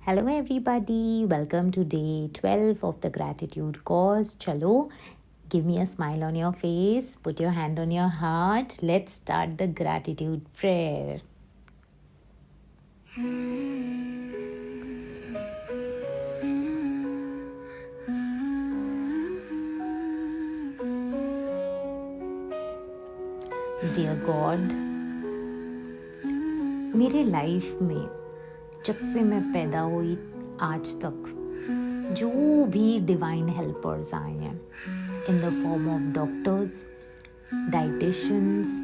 Hello, everybody. Welcome to day 12 of the gratitude course. Chalo, give me a smile on your face. Put your hand on your heart. Let's start the gratitude prayer. Dear God, मेरे life में जब से मैं पैदा हुई आज तक जो भी डिवाइन हेल्पर्स आए हैं in the form of doctors, dietitians,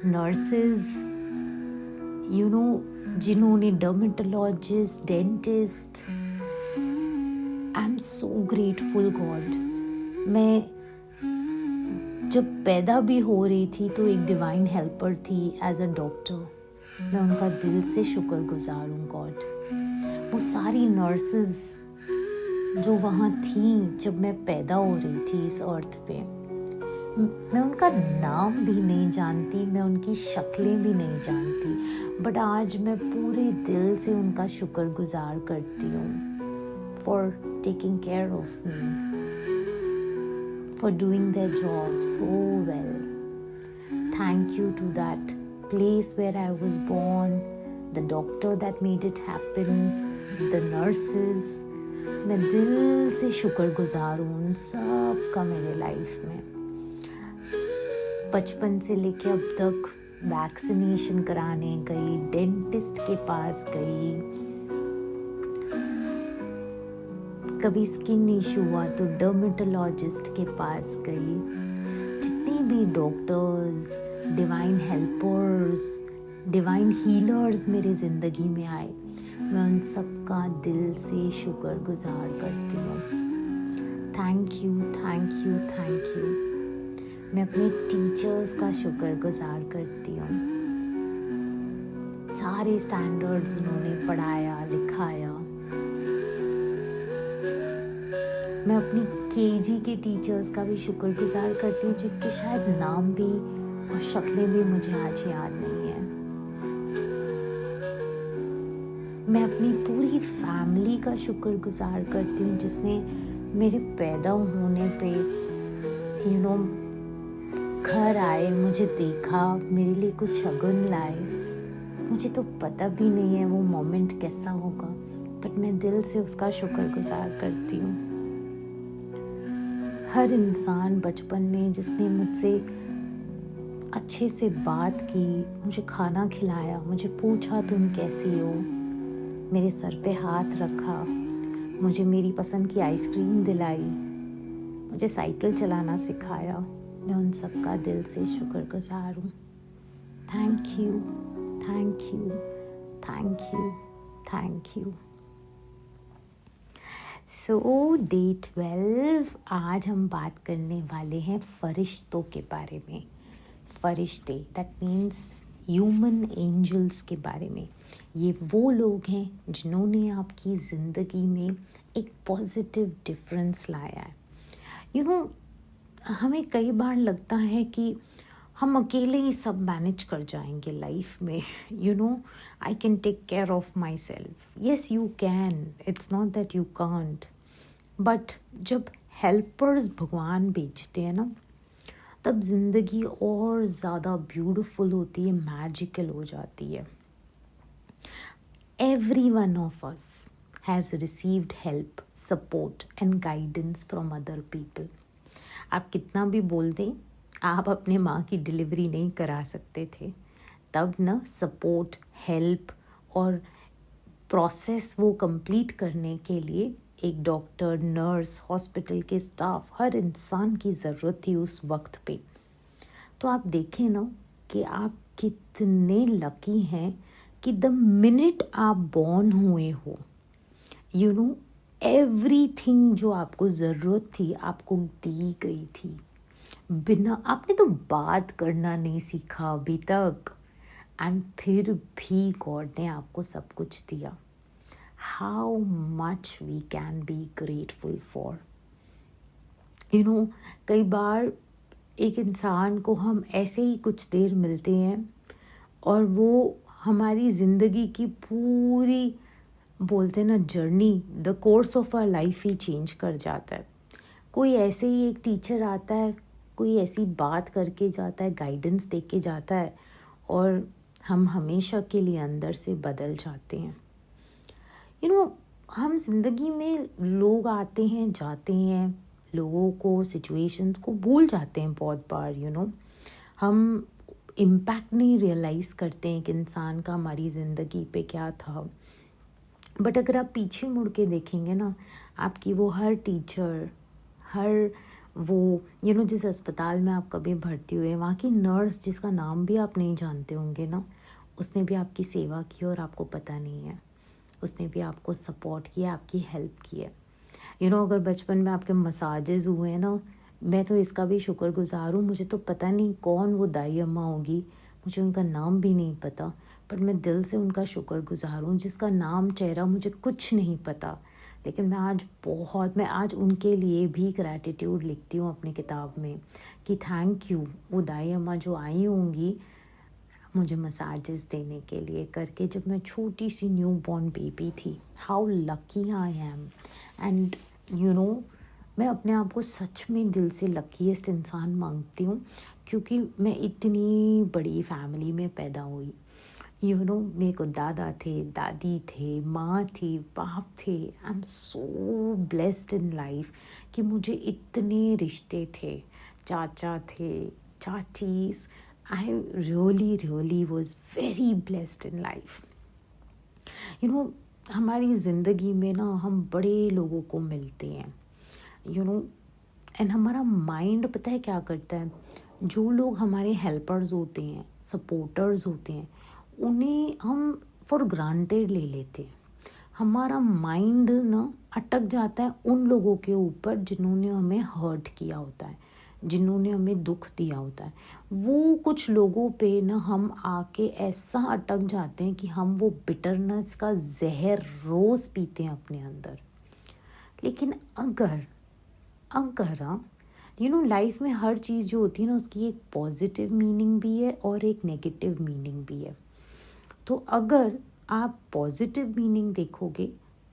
nurses, जिन्होंने dermatologist, dentist, I am so grateful God. मैं जब पैदा भी हो रही थी तो एक डिवाइन हेल्पर थी एज अ डॉक्टर। मैं उनका दिल से शुक्रगुजार हूँ गॉड। वो सारी नर्सेस जो वहाँ थीं जब मैं पैदा हो रही थी इस अर्थ पे, मैं उनका नाम भी नहीं जानती, मैं उनकी शक्लें भी नहीं जानती, बट आज मैं पूरे दिल से उनका शुक्रगुजार करती हूँ for taking care of me, for doing their job so well. Thank you to that place where I was born, the doctor that made it happen, the nurses. मैं दिल से शुक्रगुजार हूँ उन सब का मेरे लाइफ में। बचपन से लेके अब तक वैक्सीनेशन कराने गई, डेंटिस्ट के पास गई, कभी स्किन इशू हुआ तो डर्मेटोलॉजिस्ट के पास गई। जितने भी doctors, divine helpers, divine healers मेरे ज़िंदगी में आए, मैं उन सब का दिल से शुक्रगुजार करती हूँ। Thank you, thank you, thank you. मैं अपने टीचर्स का शुक्रगुजार करती हूँ। सारे स्टैंडर्ड्स उन्होंने पढ़ाया, लिखाया। मैं अपनी केजी के टीचर्स का भी शुक्रगुजार करती हूँ जिनके शायद नाम भी और शक्लें भी मुझे आज याद नहीं है। मैं अपनी पूरी फैमिली का शुक्रगुजार करती हूँ जिसने मेरे पैदा होने पे घर आए, मुझे देखा, मेरे लिए कुछ शगुन लाए। मुझे तो पता भी नहीं है वो मोमेंट कैसा होगा, बट मैं दिल से उसका शुक्रगुजार करती हूँ। हर इंसान बचपन में जिसने मुझसे अच्छे से बात की, मुझे खाना खिलाया, मुझे पूछा तुम कैसी हो, मेरे सर पे हाथ रखा, मुझे मेरी पसंद की आइसक्रीम दिलाई, मुझे साइकिल चलाना सिखाया, मैं उन सब का दिल से शुक्रगुजार हूँ। Thank you, thank you, thank you, thank you. So day 12, आज हम बात करने वाले हैं फरिश्तों के बारे में। फरिश्ते, दैट मीन्स ह्यूमन एंजल्स के बारे में। ये वो लोग हैं जिन्होंने आपकी ज़िंदगी में एक पॉजिटिव डिफरेंस लाया है। हमें कई बार लगता है कि हम अकेले ही सब मैनेज कर जाएंगे लाइफ में। I can take care of myself. Yes you can, it's not that you can't, but जब हेल्पर्स भगवान भेजते हैं ना, तब ज़िंदगी और ज़्यादा ब्यूटीफुल होती है, मैजिकल हो जाती है। Every one of us has received help, support and guidance from other people. आप कितना भी बोल दें, आप अपने माँ की डिलीवरी नहीं करा सकते थे, तब ना सपोर्ट, हेल्प और प्रोसेस वो कंप्लीट करने के लिए एक डॉक्टर, नर्स, हॉस्पिटल के स्टाफ, हर इंसान की ज़रूरत थी उस वक्त पे। तो आप देखें ना कि आप कितने लकी हैं कि द मिनट आप बॉर्न हुए हो, एवरीथिंग जो आपको ज़रूरत थी आपको दी गई थी। बिना, आपने तो बात करना नहीं सीखा अभी तक, एंड फिर भी गॉड ने आपको सब कुछ दिया। How much we can be grateful for. कई बार एक इंसान को हम ऐसे ही कुछ देर मिलते हैं और वो हमारी ज़िंदगी की पूरी बोलते हैं ना, journey the course of our life ही चेंज कर जाता है। कोई ऐसे ही एक टीचर आता है, कोई ऐसी बात करके जाता है, गाइडेंस दे के जाता है, और हम हमेशा के लिए अंदर से बदल जाते हैं। हम ज़िंदगी में लोग आते हैं जाते हैं, लोगों को, सिचुएशंस को भूल जाते हैं बहुत बार। हम इम्पैक्ट नहीं रियलाइज़ करते हैं कि इंसान का हमारी ज़िंदगी पे क्या था। बट अगर आप पीछे मुड़ के देखेंगे ना, आपकी वो हर टीचर, हर वो जिस अस्पताल में आप कभी भर्ती हुए, वहाँ की नर्स जिसका नाम भी आप नहीं जानते होंगे ना, उसने भी आपकी सेवा की और आपको पता नहीं है। उसने भी आपको सपोर्ट किया, आपकी हेल्प की है। अगर बचपन में आपके मसाजेस हुए हैं ना, मैं तो इसका भी शुक्रगुज़ार हूँ। मुझे तो पता नहीं कौन वो दाई अम्मा होगी, मुझे उनका नाम भी नहीं पता, पर मैं दिल से उनका शुक्रगुज़ार हूँ, जिसका नाम चेहरा मुझे कुछ नहीं पता। लेकिन मैं आज उनके लिए भी ग्रैटिट्यूड लिखती हूँ अपनी किताब में कि थैंक यू, वो दाई अम्मा जो आई होंगी मुझे मसाजेस देने के लिए करके, जब मैं छोटी सी न्यू बॉर्न बेबी थी। How lucky I am. And मैं अपने आप को सच में दिल से लकीएस्ट इंसान मानती हूँ, क्योंकि मैं इतनी बड़ी फैमिली में पैदा हुई। मेरे को दादा थे, दादी थे, माँ थी, बाप थे। आई am so blessed in life कि मुझे इतने रिश्ते थे, चाचा थे, चाचीज़। I really was very blessed in life. हमारी ज़िंदगी में ना हम बड़े लोगों को मिलते हैं, एंड हमारा माइंड पता है क्या करता है, जो लोग हमारे हेल्पर्स होते हैं, सपोर्टर्स होते हैं, उन्हें हम फॉर ग्रांटेड ले लेते हैं। हमारा माइंड ना अटक जाता है उन लोगों के ऊपर जिन्होंने हमें हर्ट किया होता है, जिन्होंने हमें दुख दिया होता है। वो कुछ लोगों पे ना हम आके ऐसा अटक जाते हैं कि हम वो बिटरनेस का जहर रोज़ पीते हैं अपने अंदर। लेकिन अगर लाइफ में हर चीज़ जो होती है ना, उसकी एक पॉजिटिव मीनिंग भी है और एक नेगेटिव मीनिंग भी है। तो अगर आप पॉजिटिव मीनिंग देखोगे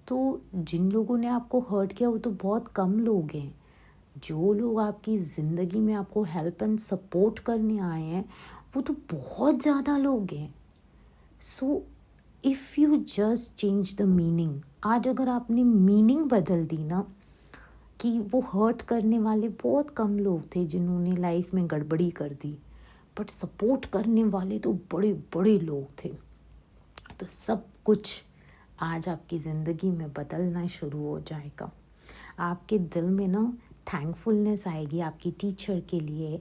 तो जिन लोगों ने आपको हर्ट किया वो तो बहुत कम लोग हैं। जो लोग आपकी ज़िंदगी में आपको हेल्प एंड सपोर्ट करने आए हैं वो तो बहुत ज़्यादा लोग हैं। So if you just change the meaning, आज अगर आपने मीनिंग बदल दी ना, कि वो हर्ट करने वाले बहुत कम लोग थे जिन्होंने लाइफ में गड़बड़ी कर दी, बट सपोर्ट करने वाले तो बड़े बड़े लोग थे, तो सब कुछ आज आपकी ज़िंदगी में बदलना शुरू हो जाएगा। आपके दिल में ना थैंकफुलनेस आएगी आपकी टीचर के लिए,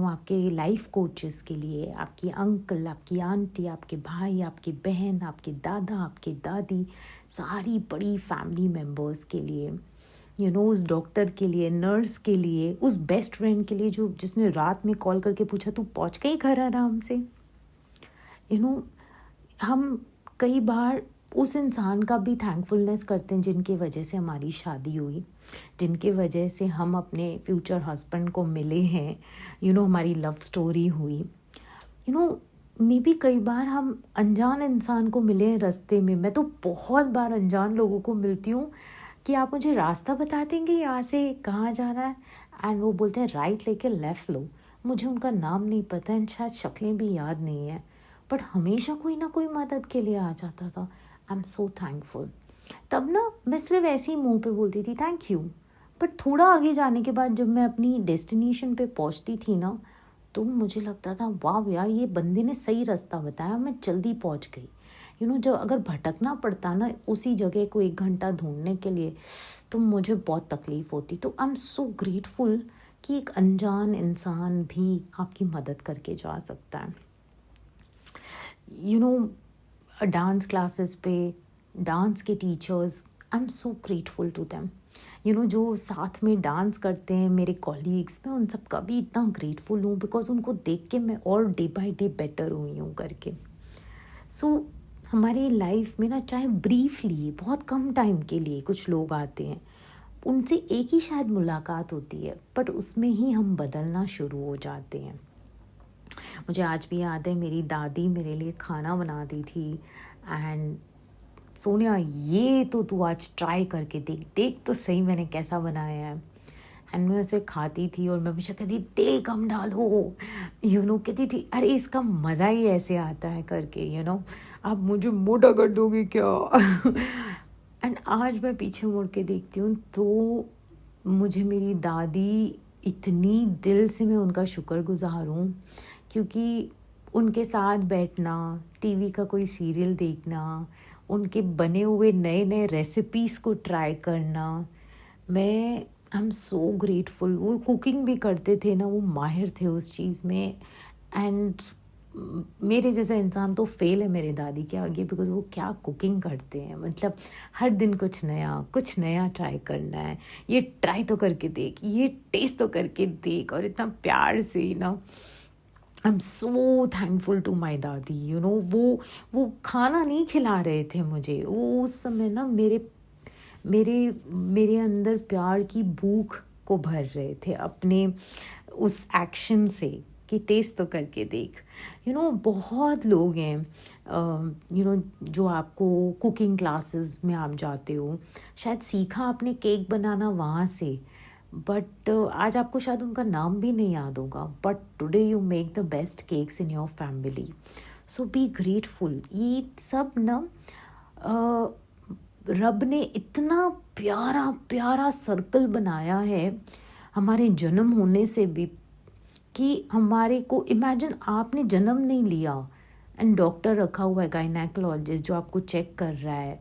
आपके लाइफ कोचेस के लिए, आपकी अंकल, आपकी आंटी, आपके भाई, आपकी बहन, आपके दादा, आपके दादी, सारी बड़ी फैमिली मेम्बर्स के लिए, उस डॉक्टर के लिए, नर्स के लिए, उस बेस्ट फ्रेंड के लिए जिसने रात में कॉल करके पूछा तू पहुँच गई घर आराम से। हम कई बार उस इंसान का भी थैंकफुलनेस करते हैं जिनकी वजह से हमारी शादी हुई, जिनकी वजह से हम अपने फ्यूचर हस्बैंड को मिले हैं, हमारी लव स्टोरी हुई। मे बी कई बार हम अनजान इंसान को मिले हैं रास्ते में। मैं तो बहुत बार अनजान लोगों को मिलती हूँ कि आप मुझे रास्ता बता देंगे यहाँ से कहाँ जाना है, एंड वो बोलते हैं राइट लेके लेफ़्ट लो। मुझे उनका नाम नहीं पता है, शायद शक्लें भी याद नहीं है, बट हमेशा कोई ना कोई मदद के लिए आ जाता था। I am so thankful. तब ना मैं सिर्फ ऐसे ही मुंह पे बोलती थी थैंक यू, बट थोड़ा आगे जाने के बाद जब मैं अपनी डेस्टिनेशन पे पहुंचती थी ना, तो मुझे लगता था वाह यार, ये बंदे ने सही रास्ता बताया, मैं जल्दी पहुंच गई। जब अगर भटकना पड़ता ना उसी जगह को 1 घंटा ढूंढने के लिए, तो मुझे बहुत तकलीफ़ होती। तो आई एम सो ग्रेटफुल कि एक अनजान इंसान भी आपकी मदद करके जा सकता है। डांस क्लासेस पे डांस के teachers, I am so grateful to them. जो साथ में डांस करते हैं मेरे कॉलीग्स, मैं उन सब का भी इतना ग्रेटफुल हूँ, बिकॉज उनको देख के मैं और डे बाय डे बेटर हुई हूँ करके। सो हमारी लाइफ में ना, चाहे ब्रीफली, बहुत कम टाइम के लिए कुछ लोग आते हैं, उनसे एक ही शायद मुलाकात होती है, बट उसमें ही हम बदलना शुरू हो जाते हैं। मुझे आज भी याद है, मेरी दादी मेरे लिए खाना बनाती थी, एंड सोनिया ये तो तू आज ट्राई करके देख, देख तो सही मैंने कैसा बनाया है। एंड मैं उसे खाती थी और मैं हमेशा कहती तेल कम डालो, कहती थी अरे इसका मज़ा ही ऐसे आता है करके, आप मुझे मोटा कर दोगे क्या। एंड आज मैं पीछे मुड़ के देखती हूँ तो मुझे मेरी दादी इतनी दिल से मैं उनका शुक्रगुज़ार हूँ, क्योंकि उनके साथ बैठना, टीवी का कोई सीरियल देखना, उनके बने हुए नए नए रेसिपीज़ को ट्राई करना, मैं आई एम सो ग्रेटफुल। वो कुकिंग भी करते थे ना, वो माहिर थे उस चीज़ में। एंड मेरे जैसा इंसान तो फेल है मेरे दादी के आगे, बिकॉज़ वो क्या कुकिंग करते हैं, मतलब हर दिन कुछ नया ट्राई करना है, ये ट्राई तो करके देख, ये टेस्ट तो करके देख, और इतना प्यार से I am so thankful to my दादी। वो खाना नहीं खिला रहे थे मुझे, वो उस समय ना मेरे मेरे मेरे अंदर प्यार की भूख को भर रहे थे अपने उस एक्शन से कि टेस्ट तो करके देख। बहुत लोग हैं जो आपको कुकिंग क्लासेस में आप जाते हो, शायद सीखा आपने केक बनाना वहाँ से, बट आज आपको शायद उनका नाम भी नहीं याद होगा, but today you make the best cakes in your family. So be grateful. ये सब ना रब ने इतना प्यारा प्यारा सर्कल बनाया है हमारे जन्म होने से भी, कि हमारे को इमेजिन आपने जन्म नहीं लिया एंड डॉक्टर रखा हुआ है, गायनेकोलॉजिस्ट जो आपको चेक कर रहा है,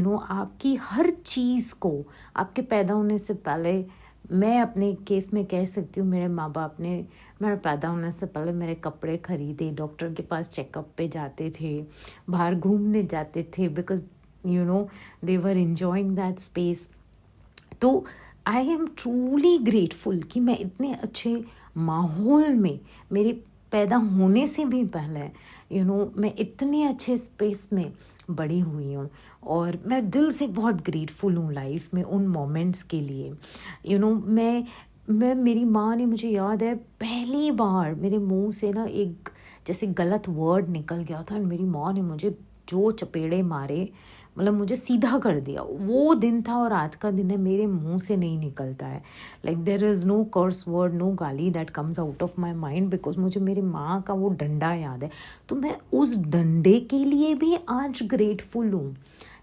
आपकी हर चीज़ को आपके पैदा होने से पहले। मैं अपने केस में कह सकती हूँ, मेरे माँ बाप ने मेरे पैदा होने से पहले मेरे कपड़े खरीदे, डॉक्टर के पास चेकअप पे जाते थे, बाहर घूमने जाते थे, because they were enjoying that space. तो आई एम ट्रूली ग्रेटफुल कि मैं इतने अच्छे माहौल में, मेरे पैदा होने से भी पहले मैं इतने अच्छे स्पेस में बड़ी हुई हूँ, और मैं दिल से बहुत ग्रेटफुल हूँ लाइफ में उन मोमेंट्स के लिए। मैं मेरी माँ ने, मुझे याद है पहली बार मेरे मुंह से ना एक जैसे गलत वर्ड निकल गया था, और मेरी माँ ने मुझे जो चपेड़े मारे, मतलब मुझे सीधा कर दिया। वो दिन था और आज का दिन है, मेरे मुंह से नहीं निकलता है, like there is no curse word, no गाली that comes out of my mind, because मुझे मेरी माँ का वो डंडा याद है। तो मैं उस डंडे के लिए भी आज ग्रेटफुल हूँ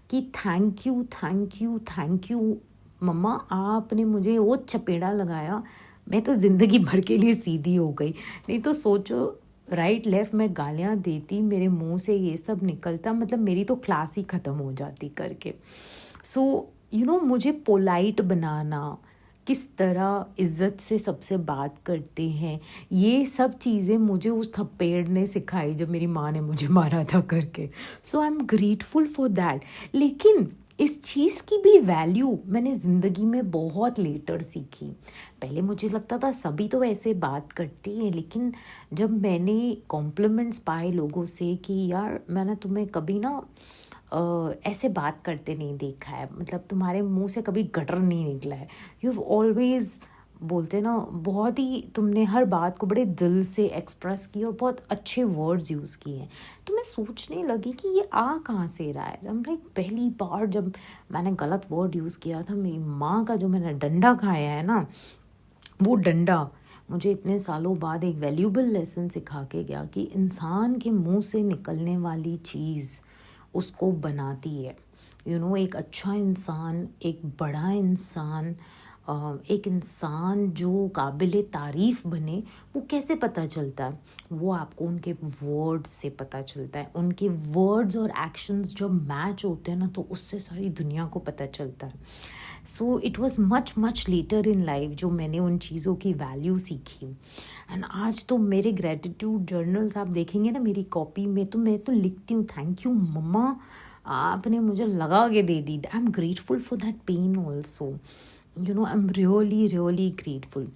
कि थैंक यू मम्मा, आपने मुझे वो चपेड़ा लगाया, मैं तो ज़िंदगी भर के लिए सीधी हो गई। नहीं तो सोचो, राइट लेफ़्ट मैं गालियाँ देती, मेरे मुंह से ये सब निकलता, मतलब मेरी तो क्लास ही ख़त्म हो जाती करके। सो मुझे पोलाइट बनाना, किस तरह इज़्ज़त से सबसे बात करते हैं, ये सब चीज़ें मुझे उस थप्पड़ ने सिखाई जब मेरी माँ ने मुझे मारा था करके। So I am grateful for that. लेकिन इस चीज़ की भी वैल्यू मैंने ज़िंदगी में बहुत लेटर सीखी। पहले मुझे लगता था सभी तो ऐसे बात करते हैं, लेकिन जब मैंने कॉम्प्लीमेंट्स पाए लोगों से कि यार मैंने तुम्हें कभी ना ऐसे बात करते नहीं देखा है, मतलब तुम्हारे मुंह से कभी गटर नहीं निकला है, यू हैव ऑलवेज, बोलते ना, बहुत ही तुमने हर बात को बड़े दिल से एक्सप्रेस की और बहुत अच्छे वर्ड्स यूज़ किए हैं। तो मैं सोचने लगी कि ये आ कहाँ से रहा है। हम लाइक पहली बार जब मैंने गलत वर्ड यूज़ किया था, मेरी माँ का जो मैंने डंडा खाया है ना, वो डंडा मुझे इतने सालों बाद एक वैल्यूबल लेसन सिखा के गया कि इंसान के मुंह से निकलने वाली चीज़ उसको बनाती है। एक अच्छा इंसान, एक बड़ा इंसान, एक इंसान जो काबिल तारीफ़ बने, वो कैसे पता चलता है? वो आपको उनके वर्ड्स से पता चलता है। उनके वर्ड्स और एक्शंस जब मैच होते हैं ना, तो उससे सारी दुनिया को पता चलता है। So it was much later in life जो मैंने उन चीज़ों की वैल्यू सीखी। एंड आज तो मेरे ग्रेटिट्यूड जर्नल्स आप देखेंगे ना मेरी कॉपी में, तो मैं तो लिखती हूँ, थैंक यू मम्मा, आपने मुझे लगा के दे दी। I am grateful for that pain also. I am really grateful.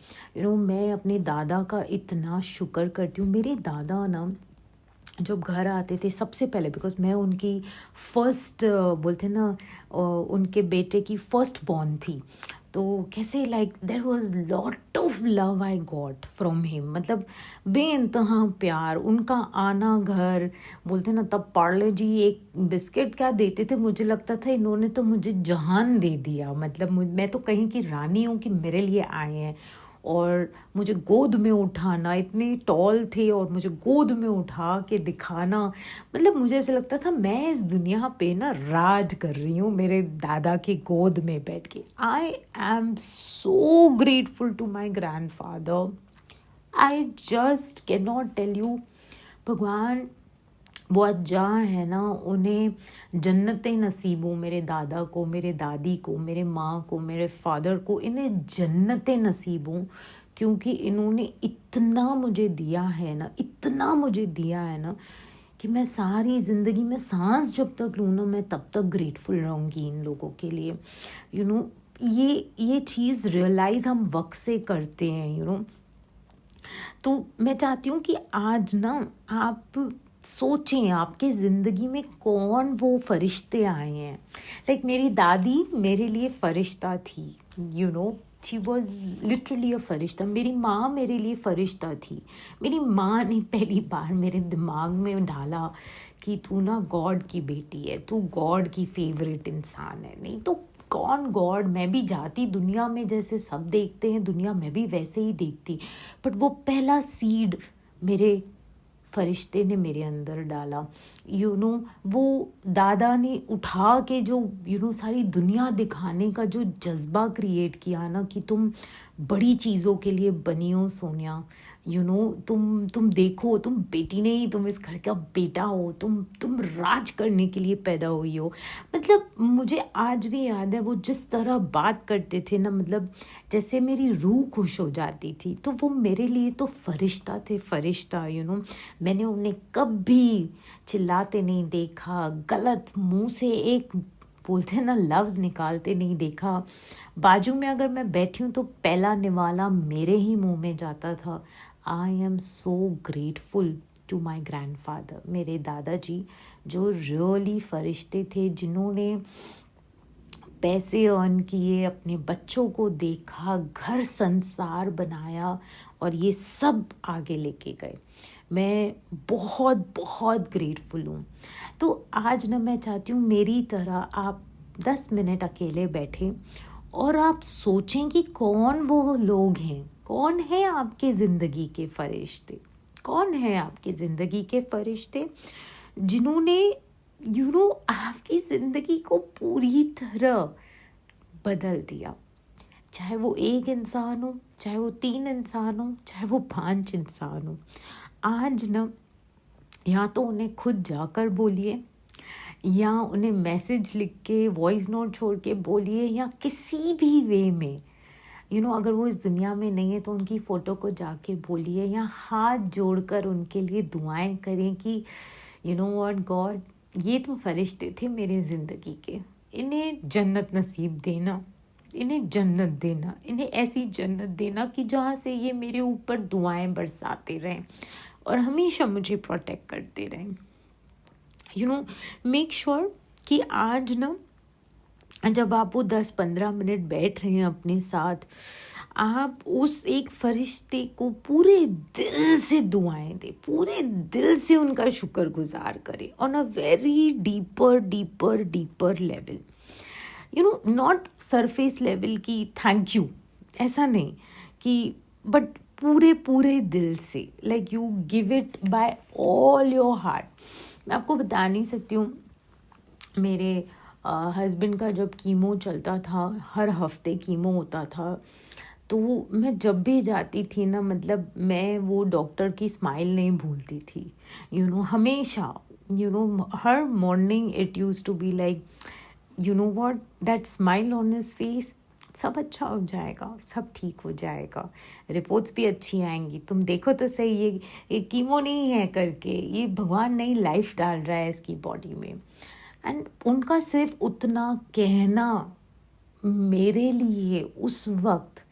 मैं अपने दादा का इतना शुक्र करती हूँ। मेरे दादा ना जब घर आते थे सबसे पहले, बिकॉज मैं उनकी फर्स्ट, बोलते ना, उनके बेटे की फर्स्ट बॉर्न थी, तो कैसे like there was lot of love I got from him, मतलब बेइंतहा प्यार, उनका आना घर, बोलते ना तब पार्ले जी एक बिस्किट क्या देते थे, मुझे लगता था इन्होंने तो मुझे जहान दे दिया, मतलब मैं तो कहीं की रानी हूँ कि मेरे लिए आए हैं। और मुझे गोद में उठाना, इतने टॉल थे और मुझे गोद में उठा के दिखाना, मतलब मुझे ऐसा लगता था मैं इस दुनिया पे ना राज कर रही हूँ मेरे दादा के गोद में बैठ के। I am so grateful to my grandfather, I just can not tell you. भगवान वो आज जहाँ है ना, उन्हें जन्नतें नसीब हो, मेरे दादा को, मेरे दादी को, मेरे माँ को, मेरे फादर को, इन्हें जन्नतें नसीब हों, क्योंकि इन्होंने इतना मुझे दिया है ना, इतना मुझे दिया है ना, कि मैं सारी ज़िंदगी में सांस जब तक लूँ ना, मैं तब तक ग्रेटफुल रहूँगी इन लोगों के लिए। यू नो ये चीज़ रियलाइज़ हम वक्त से करते हैं, तो मैं चाहती हूँ कि आज ना आप सोचें आपके ज़िंदगी में कौन वो फरिश्ते आए हैं। लाइक मेरी दादी मेरे लिए फ़रिश्ता थी, शी वॉज लिटरली अ फरिश्ता। मेरी माँ मेरे लिए फ़रिश्ता थी। मेरी माँ ने पहली बार मेरे दिमाग में डाला कि तू ना गॉड की बेटी है, तू गॉड की फेवरेट इंसान है। नहीं तो कौन गॉड, मैं भी जाती दुनिया में जैसे सब देखते हैं दुनिया, मैं भी वैसे ही देखती, बट वो पहला सीड मेरे फरिश्ते ने मेरे अंदर डाला। वो दादा ने उठा के जो सारी दुनिया दिखाने का जो जज्बा क्रिएट किया ना, कि तुम बड़ी चीज़ों के लिए बनी हो सोनिया, तुम देखो, तुम बेटी नहीं, तुम इस घर का बेटा हो, तुम राज करने के लिए पैदा हुई हो। मतलब मुझे आज भी याद है वो जिस तरह बात करते थे ना, मतलब जैसे मेरी रूह खुश हो जाती थी। तो वो मेरे लिए तो फरिश्ता थे, फरिश्ता। मैंने उन्हें कभी चिल्लाते नहीं देखा, गलत मुंह से एक बोलते हैं ना लफ्ज़ निकालते नहीं देखा। बाजू में अगर मैं बैठी हूँ तो पहला निवाला मेरे ही मुंह में जाता था। I am so grateful to my grandfather, मेरे दादाजी, जो रियली फरिश्ते थे, जिन्होंने पैसे अर्न किए, अपने बच्चों को देखा, घर संसार बनाया और ये सब आगे लेके गए। मैं बहुत बहुत ग्रेटफुल हूँ। तो आज ना मैं चाहती हूँ मेरी तरह आप 10 मिनट अकेले बैठें और आप सोचें कि कौन वो लोग हैं, कौन है आपके ज़िंदगी के फरिश्ते, कौन है आपकी ज़िंदगी के फरिश्ते जिन्होंने आपकी ज़िंदगी को पूरी तरह बदल दिया। चाहे वो एक इंसान हो, चाहे वो 3 इंसान हो, चाहे वो 5 इंसान हो। आज ना या तो उन्हें खुद जाकर बोलिए, या उन्हें मैसेज लिख के, वॉइस नोट छोड़ के बोलिए, या किसी भी वे में अगर वो इस दुनिया में नहीं है तो उनकी फ़ोटो को जाके बोलिए, या हाथ जोड़कर उनके लिए दुआएं करें कि व्हाट गॉड, ये तो फरिश्ते थे मेरी ज़िंदगी के, इन्हें जन्नत नसीब देना, इन्हें जन्नत देना, इन्हें ऐसी जन्नत देना कि जहाँ से ये मेरे ऊपर दुआएं बरसाते रहें और हमेशा मुझे प्रोटेक्ट करते रहें। मेक श्योर कि आज ना जब आप वो 10-15 मिनट बैठ रहे हैं अपने साथ, आप उस एक फरिश्ते को पूरे दिल से दुआएं दें, पूरे दिल से उनका शुक्रगुजार करें on a very deeper level, not surface level की थैंक यू, ऐसा नहीं कि, बट पूरे दिल से, like you give it by all your heart. मैं आपको बता नहीं सकती हूँ, मेरे हस्बैंड का जब कीमो चलता था, हर हफ्ते कीमो होता था, तो मैं जब भी जाती थी ना, मतलब मैं वो डॉक्टर की स्माइल नहीं भूलती थी, हमेशा, हर morning it used to be like, what, that smile on his face, सब अच्छा हो जाएगा, सब ठीक हो जाएगा, रिपोर्ट्स भी अच्छी आएंगी, तुम देखो तो सही, ये कीमो नहीं है करके, ये भगवान नई लाइफ डाल रहा है इसकी बॉडी में। एंड उनका सिर्फ उतना कहना मेरे लिए उस वक्त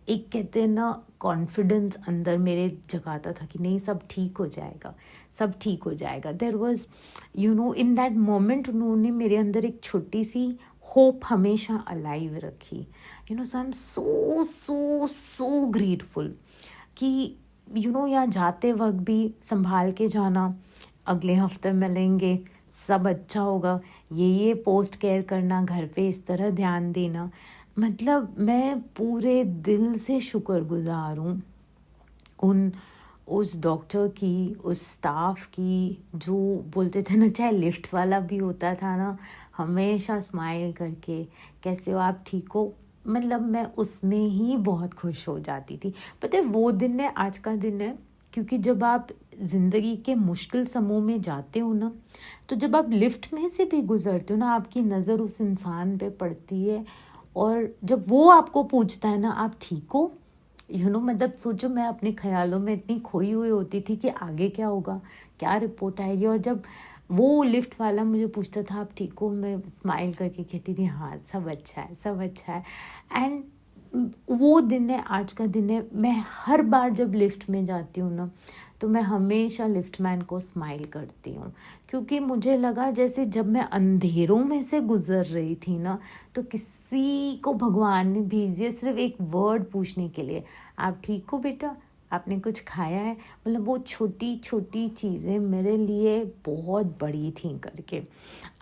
एक, कहते हैं ना, कॉन्फिडेंस अंदर मेरे जगाता था कि नहीं, सब ठीक हो जाएगा, सब ठीक हो जाएगा। There was in that moment उन्होंने मेरे अंदर एक छोटी सी होप हमेशा अलाइव रखी। सो I am so so so grateful कि यहाँ जाते वक्त भी संभाल के जाना, अगले हफ्ते मिलेंगे, सब अच्छा होगा, ये पोस्ट केयर करना, घर पे इस तरह ध्यान देना। मतलब मैं पूरे दिल से शुक्रगुजार हूँ उस डॉक्टर की, उस स्टाफ की, जो बोलते थे ना, चाहे लिफ्ट वाला भी होता था ना, हमेशा स्माइल करके, कैसे हो आप, ठीक हो, मतलब मैं उसमें ही बहुत खुश हो जाती थी। पता है वो दिन है, आज का दिन है, क्योंकि जब आप ज़िंदगी के मुश्किल समयों में जाते हो ना, तो जब आप लिफ्ट में से भी गुजरते हो ना, आपकी नज़र उस इंसान पे पड़ती है, और जब वो आपको पूछता है ना, आप ठीक हो, मतलब सोचो, मैं अपने ख्यालों में इतनी खोई हुई होती थी कि आगे क्या होगा, क्या रिपोर्ट आएगी, और जब वो लिफ्ट वाला मुझे पूछता था आप ठीक हो, मैं स्माइल करके कहती थी हाँ सब अच्छा है, सब अच्छा है। एंड वो दिन है, आज का दिन है। मैं हर बार जब लिफ्ट में जाती हूँ ना, तो मैं हमेशा लिफ्टमैन को स्माइल करती हूँ, क्योंकि मुझे लगा जैसे जब मैं अंधेरों में से गुजर रही थी ना, तो किसी को भगवान ने भेज दिया सिर्फ एक वर्ड पूछने के लिए, आप ठीक हो बेटा, आपने कुछ खाया है। मतलब वो छोटी छोटी चीज़ें मेरे लिए बहुत बड़ी थी करके।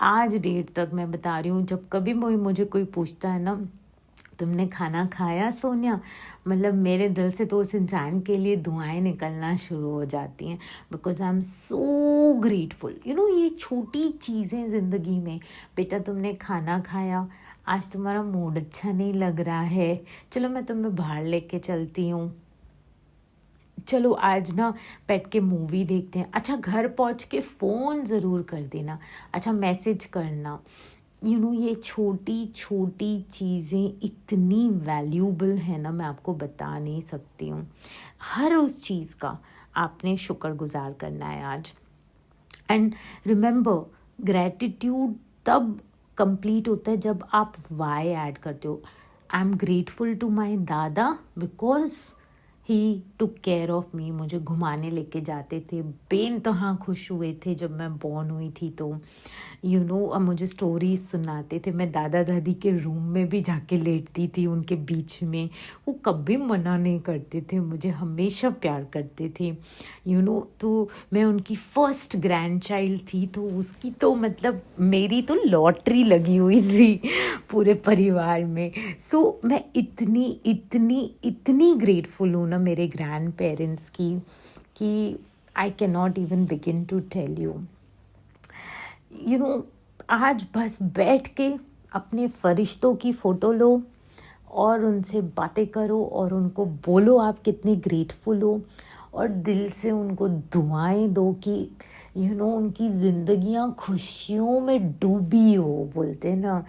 आज डेट तक मैं बता रही हूँ, जब कभी मुझे कोई पूछता है ना, तुमने खाना खाया सोनिया, मतलब मेरे दिल से तो उस इंसान के लिए दुआएं निकलना शुरू हो जाती हैं, because I am so grateful. ये छोटी चीज़ें ज़िंदगी में, बेटा तुमने खाना खाया, आज तुम्हारा मूड अच्छा नहीं लग रहा है, चलो मैं तुम्हें बाहर लेके चलती हूँ, चलो आज ना बैठ के मूवी देखते हैं, अच्छा घर पहुँच के फ़ोन ज़रूर कर देना, अच्छा मैसेज करना। ये छोटी छोटी चीज़ें इतनी वैल्यूबल है ना, मैं आपको बता नहीं सकती हूँ। हर उस चीज़ का आपने शुक्रगुजार करना है आज। एंड रिमेंबर, ग्रैटिट्यूड तब कंप्लीट होता है जब आप वाई ऐड करते हो। I am grateful to my dada because he took care of me. मुझे घुमाने लेके जाते थे, बेनतहा खुश हुए थे जब मैं बॉर्न हुई थी, तो अब मुझे स्टोरीज सुनाते थे। मैं दादा दादी के रूम में भी जाके लेटती थी उनके बीच में, वो कभी मना नहीं करते थे, मुझे हमेशा प्यार करते थे। तो मैं उनकी फर्स्ट ग्रैंड चाइल्ड थी, तो उसकी तो मतलब मेरी तो लॉटरी लगी हुई थी पूरे परिवार में। सो मैं इतनी इतनी इतनी ग्रेटफुल हूँ ना मेरे ग्रैंड पेरेंट्स की, कि I can not even begin to tell you. आज बस बैठ के अपने फरिश्तों की फ़ोटो लो और उनसे बातें करो और उनको बोलो आप कितने ग्रेटफुल हो, और दिल से उनको दुआएं दो कि उनकी ज़िंदगियां खुशियों में डूबी हो, बोलते ना,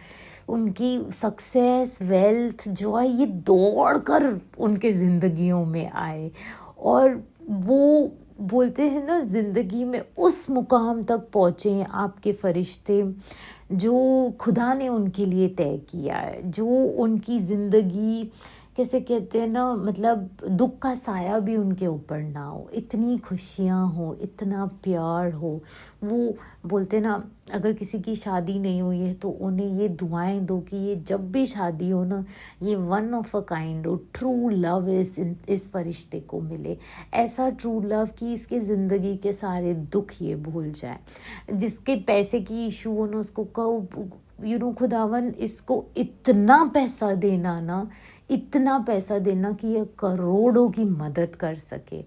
उनकी सक्सेस, वेल्थ, जॉय ये दौड़ कर उनके ज़िंदगियों में आए, और वो बोलते हैं ना, ज़िंदगी में उस मुकाम तक पहुँचे आपके फरिश्ते जो खुदा ने उनके लिए तय किया है, जो उनकी ज़िंदगी, कैसे कहते हैं ना, मतलब दुख का साया भी उनके ऊपर ना हो, इतनी खुशियाँ हो, इतना प्यार हो। वो बोलते ना, अगर किसी की शादी नहीं हुई है तो उन्हें ये दुआएं दो कि ये जब भी शादी हो ना, ये वन ऑफ अ काइंड हो, ट्रू लव इस फरिश्ते को मिले, ऐसा ट्रू लव कि इसके ज़िंदगी के सारे दुख ये भूल जाए। जिसके पैसे की इशू हो ना, उसको कहो खुदावन इसको इतना पैसा देना ना, इतना पैसा देना कि ये करोड़ों की मदद कर सके।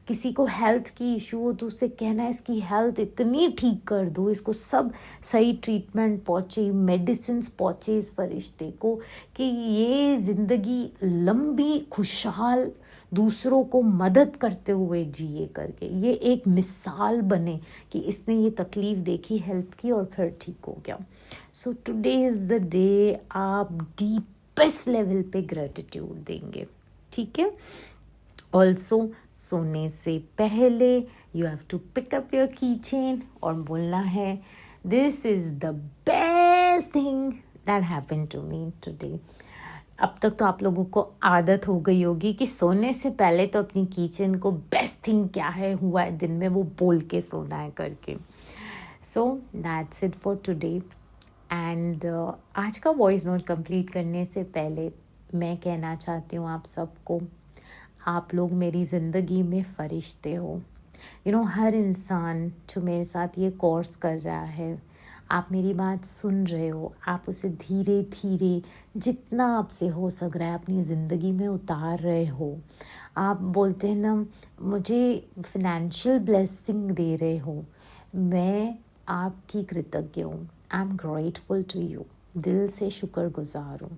किसी को हेल्थ की इशू हो तो उससे कहना है इसकी हेल्थ इतनी ठीक कर दो, इसको सब सही ट्रीटमेंट पहुँचे, मेडिसिन पहुँचे इस फरिश्ते को, कि ये ज़िंदगी लंबी खुशहाल दूसरों को मदद करते हुए जिए करके, ये एक मिसाल बने कि इसने ये तकलीफ़ देखी हेल्थ की और फिर ठीक हो गया। So today is the day आप डीपेस्ट लेवल पे ग्रेटिट्यूड देंगे, ठीक है। ऑल्सो सोने से पहले you have to pick up your key chain और बोलना है, this is the best thing that happened to me today. अब तक तो आप लोगों को आदत हो गई होगी कि सोने से पहले तो अपनी किचन को बेस्ट थिंग क्या है हुआ है दिन में वो बोल के सोना है करके। So that's it for today and आज का वॉइस नोट कंप्लीट करने से पहले मैं कहना चाहती हूँ आप सबको, आप लोग मेरी ज़िंदगी में फ़रिश्ते हो। हर इंसान जो मेरे साथ ये कोर्स कर रहा है, आप मेरी बात सुन रहे हो, आप उसे धीरे धीरे जितना आपसे हो सक रहा है अपनी ज़िंदगी में उतार रहे हो। आप बोलते हैं ना, मुझे फिनेंशियल ब्लेसिंग दे रहे हो। मैं आपकी कृतज्ञ हूँ। I am grateful to you. दिल से शुक्रगुजार हूँ।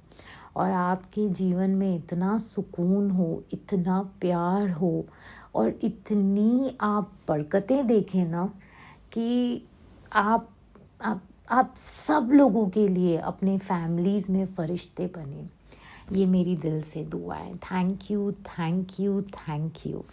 और आपके जीवन में इतना सुकून हो, इतना प्यार हो और इतनी आप बरकतें देखें ना कि आप आप आप सब लोगों के लिए अपने फैमिलीज़ में फ़रिश्ते बने। ये मेरी दिल से दुआ है। Thank you, thank you, thank you.